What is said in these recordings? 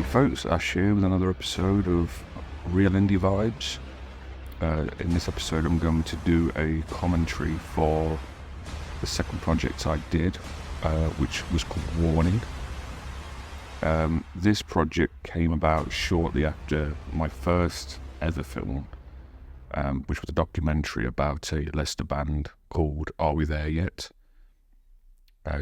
folks, Ash here with another episode of Real Indie Vibes. In this episode I'm going to do a commentary for the second project I did, which was called Warning. This project came about shortly after my first ever film, which was a documentary about a Leicester band called Are We There Yet?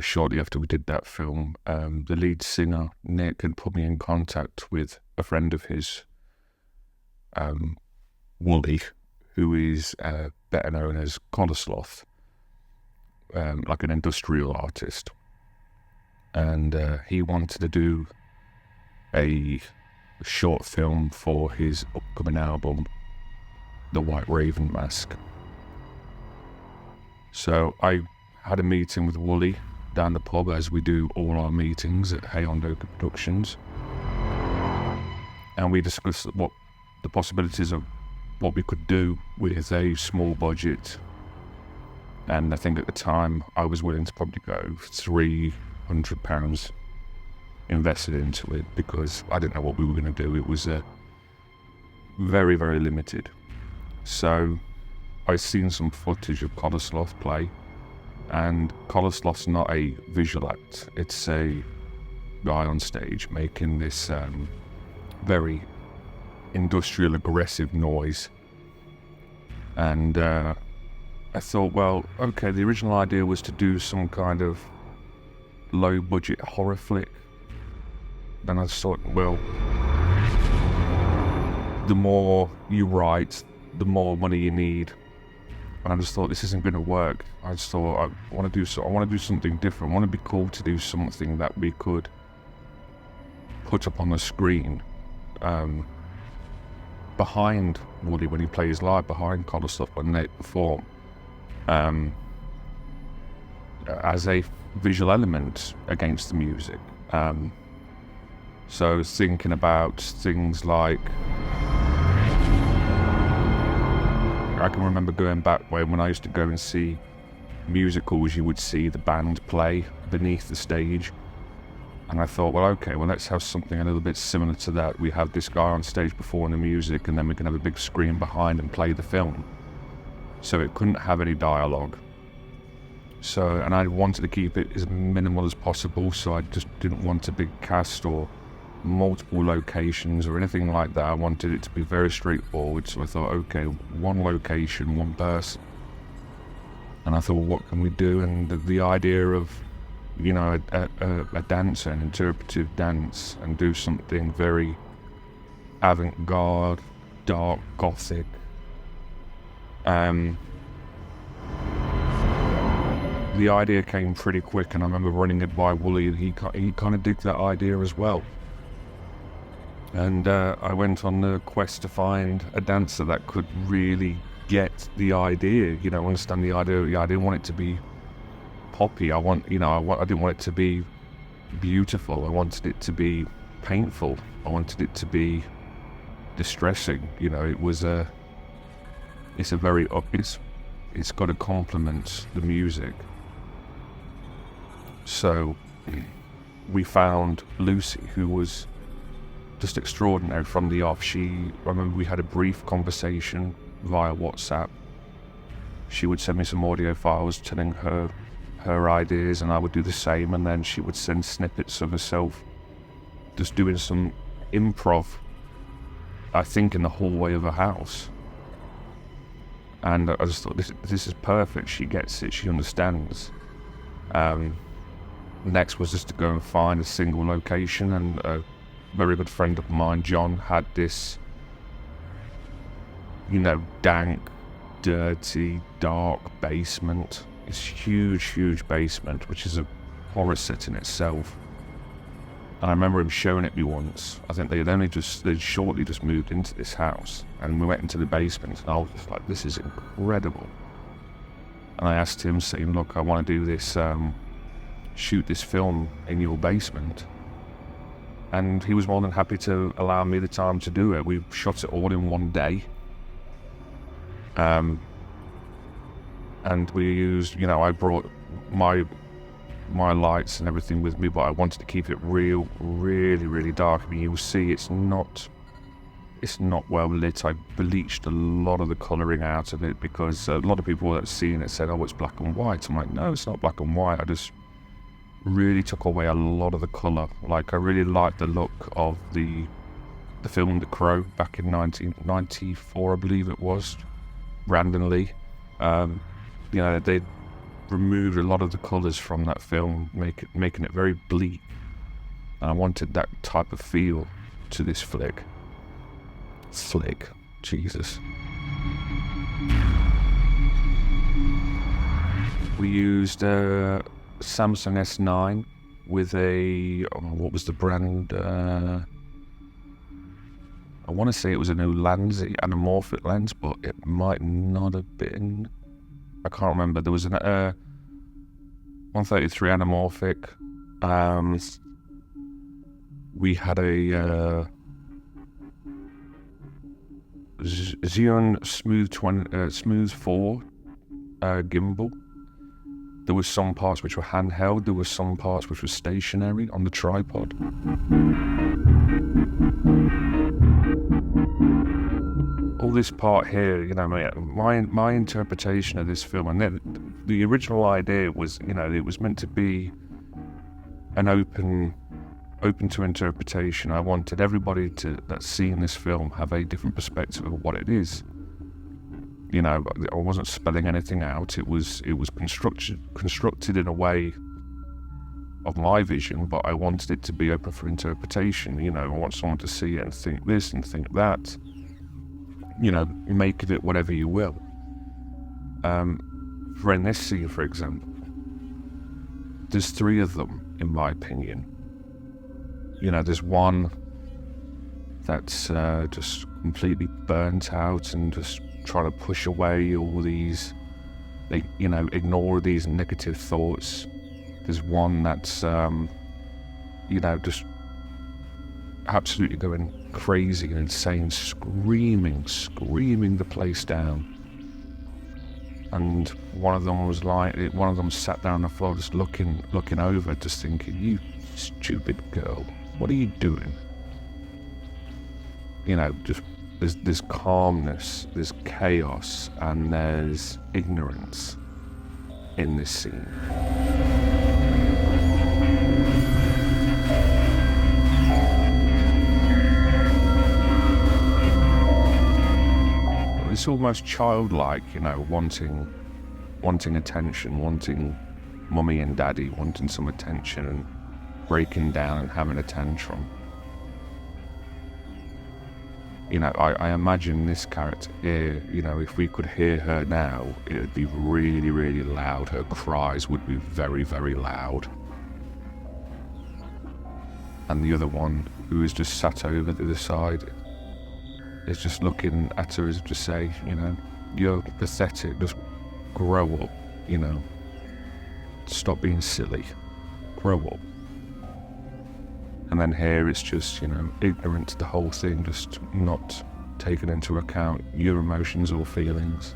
Shortly after we did that film, the lead singer, Nick, had put me in contact with a friend of his, Wooly, who is better known as Colosloth, like an industrial artist. And he wanted to do a short film for his upcoming album, The White Raven Mask. So I had a meeting with Wooly down the pub, as we do all our meetings at Hey Ondo Productions, and we discussed what the possibilities of what we could do with a small budget. And I think at the time I was willing to probably go £300 invested into it, because I didn't know what we were going to do. It was very, very limited. So I've seen some footage of Colosloth play, and Colosloth's not a visual act, it's a guy on stage making this very industrial, aggressive noise. And I thought, well, okay, the original idea was to do some kind of low budget horror flick. Then I thought, well, the more you write, the more money you need. And I just thought, this isn't going to work. I just thought, I want to do something different. I want to be cool to do something that we could put up on the screen, behind Woody when he plays live, behind Colosloth when they perform, as a visual element against the music. So I was thinking about things like, I can remember going back when I used to go and see musicals, you would see the band play beneath the stage. And I thought, well, okay, well, let's have something a little bit similar to that. We have this guy on stage performing the music, and then we can have a big screen behind and play the film. So it couldn't have any dialogue. So, and I wanted to keep it as minimal as possible, so I just didn't want a big cast or multiple locations or anything like that. I wanted it to be very straightforward. So I thought, okay, one location, one person. And I thought, well, what can we do? And the idea of, you know, a dancer, an interpretive dance, and do something very avant-garde, dark, gothic. The idea came pretty quick, and I remember running it by Wooly, and he kind of digged that idea as well. And I went on the quest to find a dancer that could really get the idea, you know, understand the idea. I didn't want it to be poppy. I didn't want it to be beautiful. I wanted it to be painful. I wanted it to be distressing. You know, it's got to complement the music. So we found Lucy, who was just extraordinary from the off. I remember we had a brief conversation via WhatsApp. She would send me some audio files telling her ideas, and I would do the same, and then she would send snippets of herself just doing some improv, I think in the hallway of her house. And I just thought, this is perfect. She gets it, she understands. Next was just to go and find a single location, and a very good friend of mine, John, had this, you know, dank, dirty, dark basement. This huge basement, which is a horror set in itself. And I remember him showing it me once. I think they'd shortly just moved into this house, and we went into the basement, and I was just like, this is incredible. And I asked him, saying, look, I want to do this, shoot this film in your basement. And he was more than happy to allow me the time to do it. We shot it all in one day. And we used, you know, I brought my my lights and everything with me, but I wanted to keep it really dark. I mean, you'll see it's not well lit. I bleached a lot of the colouring out of it because a lot of people that have seen it said, oh, it's black and white. I'm like, no, it's not black and white. I just really took away a lot of the colour. Like, I really liked the look of the film The Crow back in 1994, I believe it was, Brandon Lee. They removed a lot of the colours from that film, making it very bleak. And I wanted that type of feel to this flick. Jesus. We used a Samsung S9 with what was the brand? I want to say it was an Ulanzi anamorphic lens, but it might not have been. I can't remember. There was an 133 anamorphic. We had a Xeon Smooth 4 gimbal. There were some parts which were handheld. There were some parts which were stationary on the tripod. All this part here, my interpretation of this film, and then the original idea was, it was meant to be an open to interpretation. I wanted everybody that's seen this film have a different perspective of what it is. I wasn't spelling anything out. It was constructed in a way of my vision, but I wanted it to be open for interpretation. I want someone to see it and think this and think that. Make of it whatever you will. For in this scene, for example, there's 3 of them, in my opinion. There's one that's just completely burnt out and just trying to push away all these, ignore these negative thoughts. There's one that's, just absolutely going crazy and insane, screaming the place down. And one of them sat down on the floor just looking over, just thinking, you stupid girl, what are you doing? Just there's calmness, there's chaos, and there's ignorance in this scene. It's almost childlike, wanting attention, wanting mummy and daddy, wanting some attention and breaking down and having a tantrum. I imagine this character here, if we could hear her now, it would be really, really loud. Her cries would be very, very loud. And the other one, who is just sat over the other side, is just looking at her as to say, you're pathetic, just grow up, stop being silly, grow up. And then here it's just, ignorant to the whole thing, just not taking into account your emotions or feelings.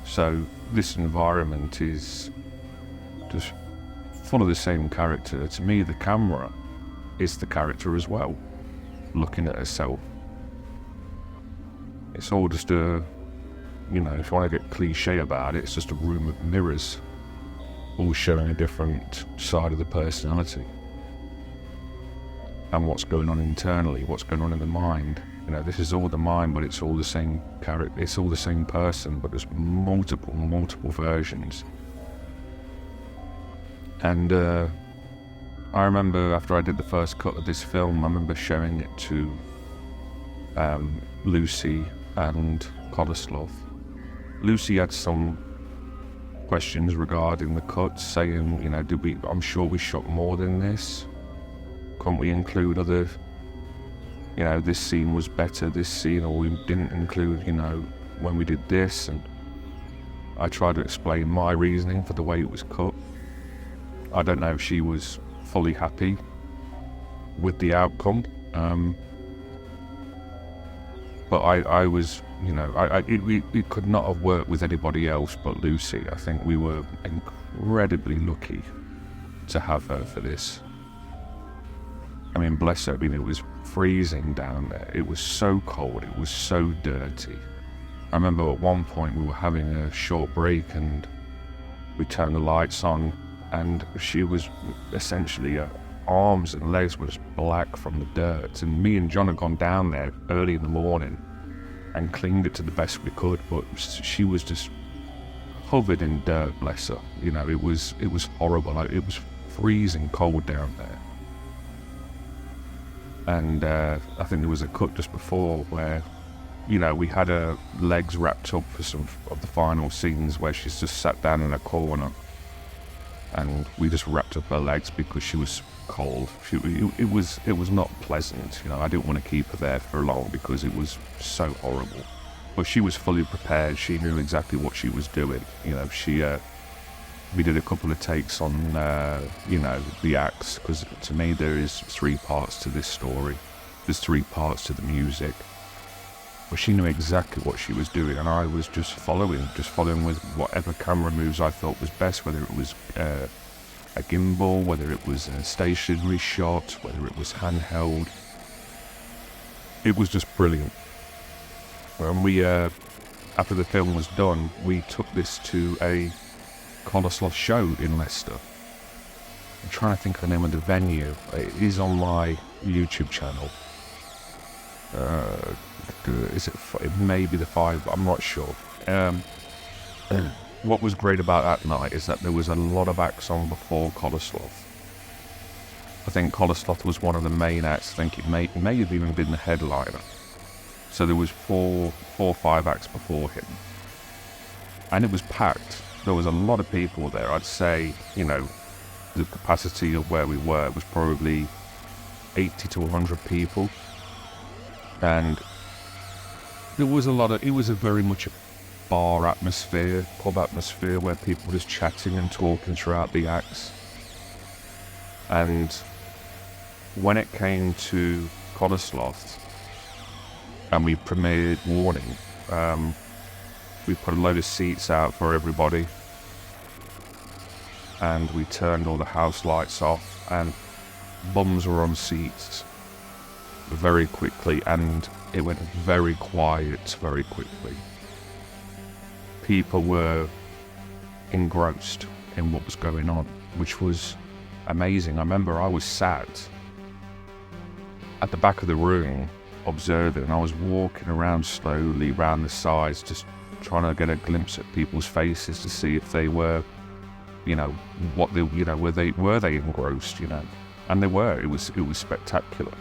So this environment is just full of the same character. To me, the camera is the character as well, looking at herself. It's all just if you want to get cliche about it, it's just a room of mirrors, all showing a different side of the personality. And what's going on internally, what's going on in the mind. This is all the mind, but it's all the same character, it's all the same person, but there's multiple versions. And I remember after I did the first cut of this film, I remember showing it to Lucy and Koloslov. Lucy had some questions regarding the cut, saying, I'm sure we shot more than this. Couldn't we include other, this scene was better, this scene, or we didn't include, when we did this. And I tried to explain my reasoning for the way it was cut. I don't know if she was fully happy with the outcome, but I was It could not have worked with anybody else but Lucy. I think we were incredibly lucky to have her for this. I mean, bless her. I mean, it was freezing down there. It was so cold. It was so dirty. I remember at one point we were having a short break and we turned the lights on, and she was essentially, her arms and legs were just black from the dirt. And me and John had gone down there early in the morning and cleaned it to the best we could, but she was just covered in dirt, bless her. It was horrible. It was freezing cold down there. And I think there was a cut just before where, we had her legs wrapped up for some of the final scenes where she's just sat down in a corner, and we just wrapped up her legs because she was cold. It was not pleasant. I didn't want to keep her there for long because it was so horrible. But she was fully prepared. She knew exactly what she was doing. We did a couple of takes on, the acts, because to me there is 3 parts to this story. There's 3 parts to the music. But she knew exactly what she was doing, and I was just following with whatever camera moves I thought was best, whether it was a gimbal, whether it was a stationary shot, whether it was handheld. It was just brilliant. When we, after the film was done, we took this to a Colourslot show in Leicester. I'm trying to think of the name of the venue. It is on my YouTube channel. It may be the 5, I'm not sure. What was great about that night is that there was a lot of acts on before Colourslot. I think Colourslot was one of the main acts. I think it may have even been the headliner. So there was 4 or 5 acts before him. And it was packed. There was a lot of people there. I'd say, the capacity of where we were was probably 80 to 100 people. And there was it was very much a bar atmosphere, pub atmosphere, where people were just chatting and talking throughout the acts. And when it came to Colourslot, and we premiered Warning, we put a load of seats out for everybody, and we turned all the house lights off, and bums were on seats very quickly, and it went very quiet very quickly. People were engrossed in what was going on, which was amazing. I remember I was sat at the back of the room observing, and I was walking around slowly around the sides, just trying to get a glimpse at people's faces to see if they were, what they, were they engrossed, and they were. It was spectacular.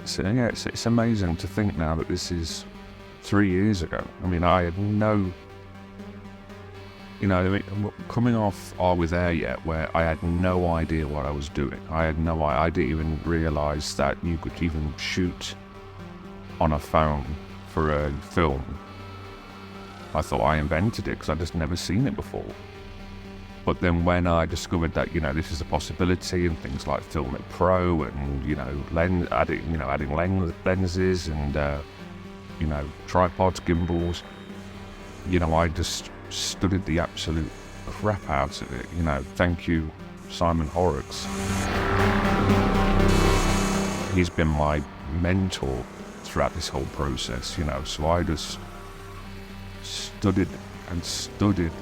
So yeah, it's amazing to think now that this is 3 years ago. I mean, I had no, coming off Are We There Yet, where I had no idea what I was doing. I didn't even realise that you could even shoot on a phone for a film. I thought I invented it because I'd just never seen it before. But then when I discovered that, this is a possibility, and things like Filmic Pro and, adding lenses and, tripods, gimbals, I just studied the absolute crap out of it. Thank you, Simon Horrocks. He's been my mentor throughout this whole process, so I just studied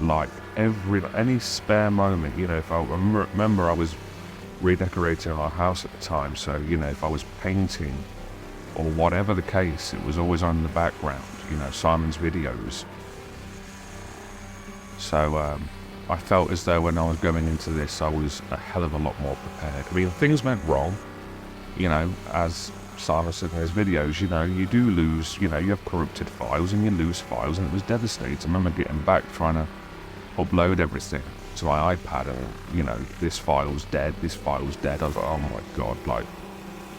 like any spare moment. If I remember, I was redecorating our house at the time, so if I was painting or whatever the case, it was always on in the background, Simon's videos. So I felt as though when I was going into this, I was a hell of a lot more prepared. I mean, things went wrong, as Simon said in his videos, you do lose, you have corrupted files and you lose files, and it was devastating. I remember getting back, trying to upload everything to my iPad, and, this file's dead, this file's dead. I was like, oh my God, like,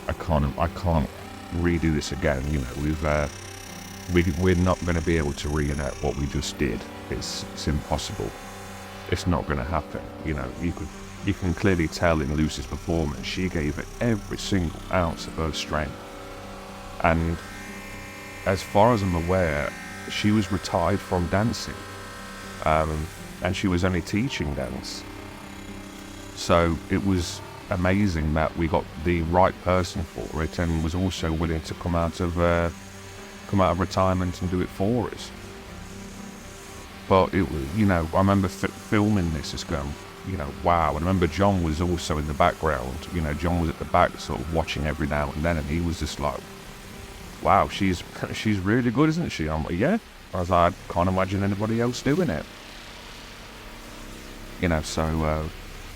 I can't redo this again. We're not going to be able to reenact what we just did. It's impossible. It's not going to happen. You could you can clearly tell in Lucy's performance, she gave it every single ounce of her strength. And as far as I'm aware, she was retired from dancing, and she was only teaching dance. So it was amazing that we got the right person for it, and was also willing to come out of retirement and do it for us. But it was, I remember filming this, just going, wow. And I remember John was also in the background. John was at the back, sort of watching every now and then, and he was just like, wow, she's really good, isn't she? I'm like, yeah. I was like, I can't imagine anybody else doing it. So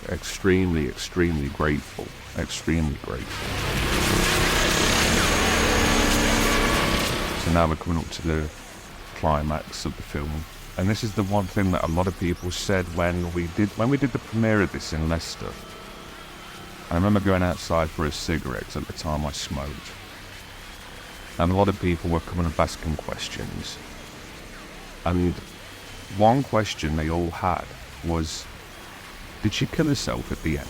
extremely, extremely grateful. Extremely grateful. So now we're coming up to the climax of the film. And this is the one thing that a lot of people said when we did the premiere of this in Leicester. I remember going outside for a cigarette. At the time I smoked. And a lot of people were coming up asking questions. And one question they all had was, did she kill herself at the end?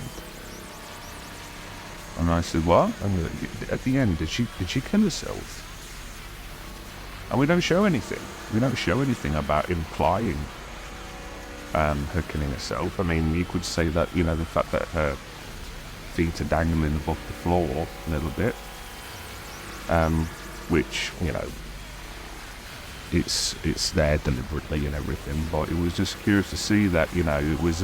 And I said, what? And at the end, did she kill herself? And we don't show anything. We don't show anything about implying her killing herself. I mean, you could say that, the fact that her feet are dangling above the floor a little bit, which, it's there deliberately and everything, but it was just curious to see that, it was,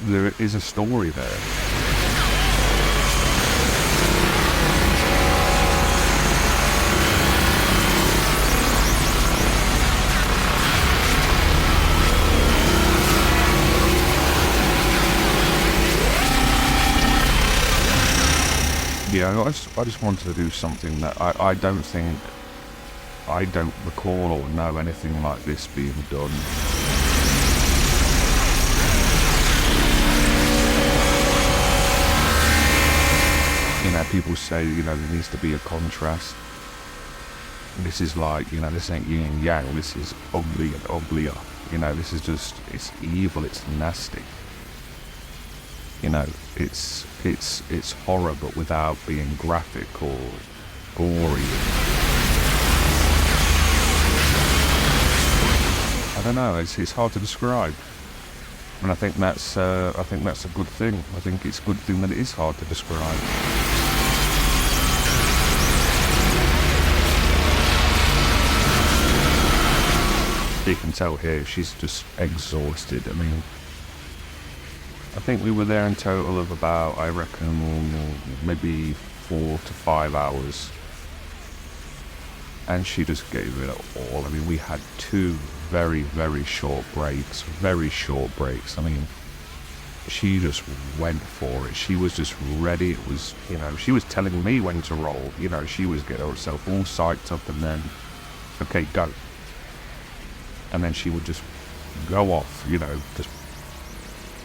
there is a story there. Yeah, I just wanted to do something that I don't recall or know anything like this being done. People say, there needs to be a contrast. This is like, this ain't yin and yang, this is ugly and uglier. This is just, it's evil, it's nasty. It's horror, but without being graphic or gory. I don't know. It's hard to describe, and I think that's a good thing. I think it's a good thing that it is hard to describe. You can tell here she's just exhausted. I mean, I think we were there in total of about, I reckon, maybe 4 to 5 hours. And she just gave it all. I mean, we had 2 very, very short breaks. I mean, she just went for it. She was just ready. It was, she was telling me when to roll. She was getting herself all psyched up, and then, okay, go. And then she would just go off, just...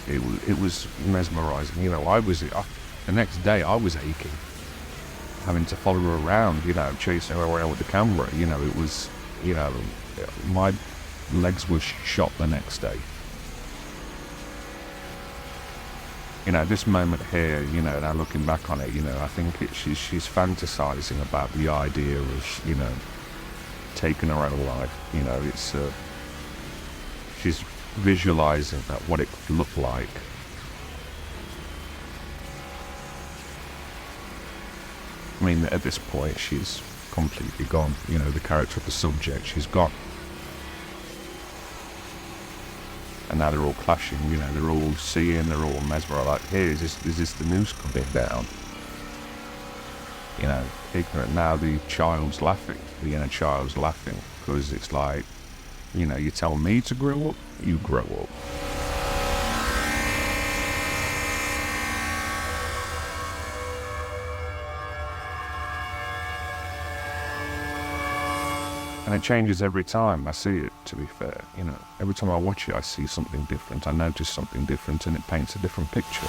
It was mesmerising. The next day I was aching, having to follow her around, chasing her around with the camera. It was, my legs were shot the next day. This moment here, now looking back on it, I think she's fantasising about the idea of, taking her own life. It's, she's visualizing that what it could look like. I mean, at this point she's completely gone. The character of the subject, she's gone. And now they're all clashing. They're all seeing, they're all mesmerized. Like, hey, is this the noose coming down? Ignorant. Now the child's laughing. The inner child's laughing, because it's like, you tell me to grow up, you grow up. And it changes every time I see it, to be fair. Every time I watch it, I see something different. I notice something different, and it paints a different picture.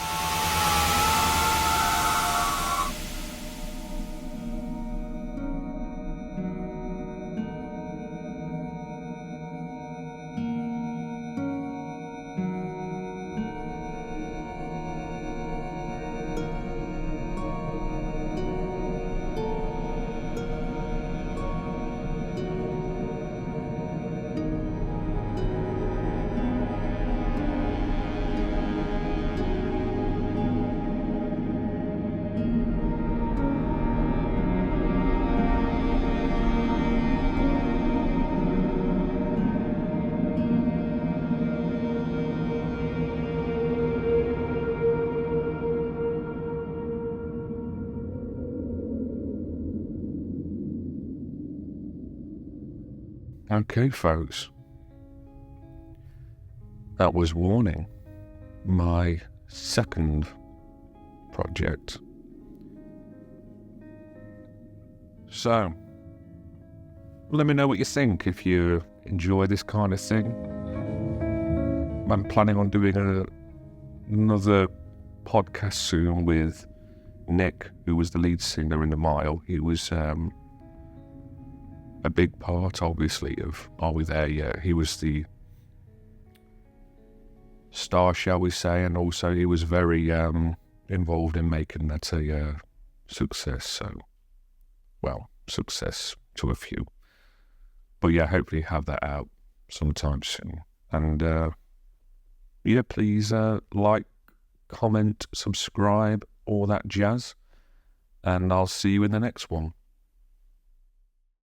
Okay, folks. That was Warning, my second project. So, let me know what you think if you enjoy this kind of thing. I'm planning on doing another podcast soon with Nick, who was the lead singer in The Mile. He was a big part, obviously, of Are We There Yet? He was the star, shall we say, and also he was very involved in making that a success. So, well, success to a few. But yeah, hopefully have that out sometime soon. And yeah, please like, comment, subscribe, all that jazz. And I'll see you in the next one.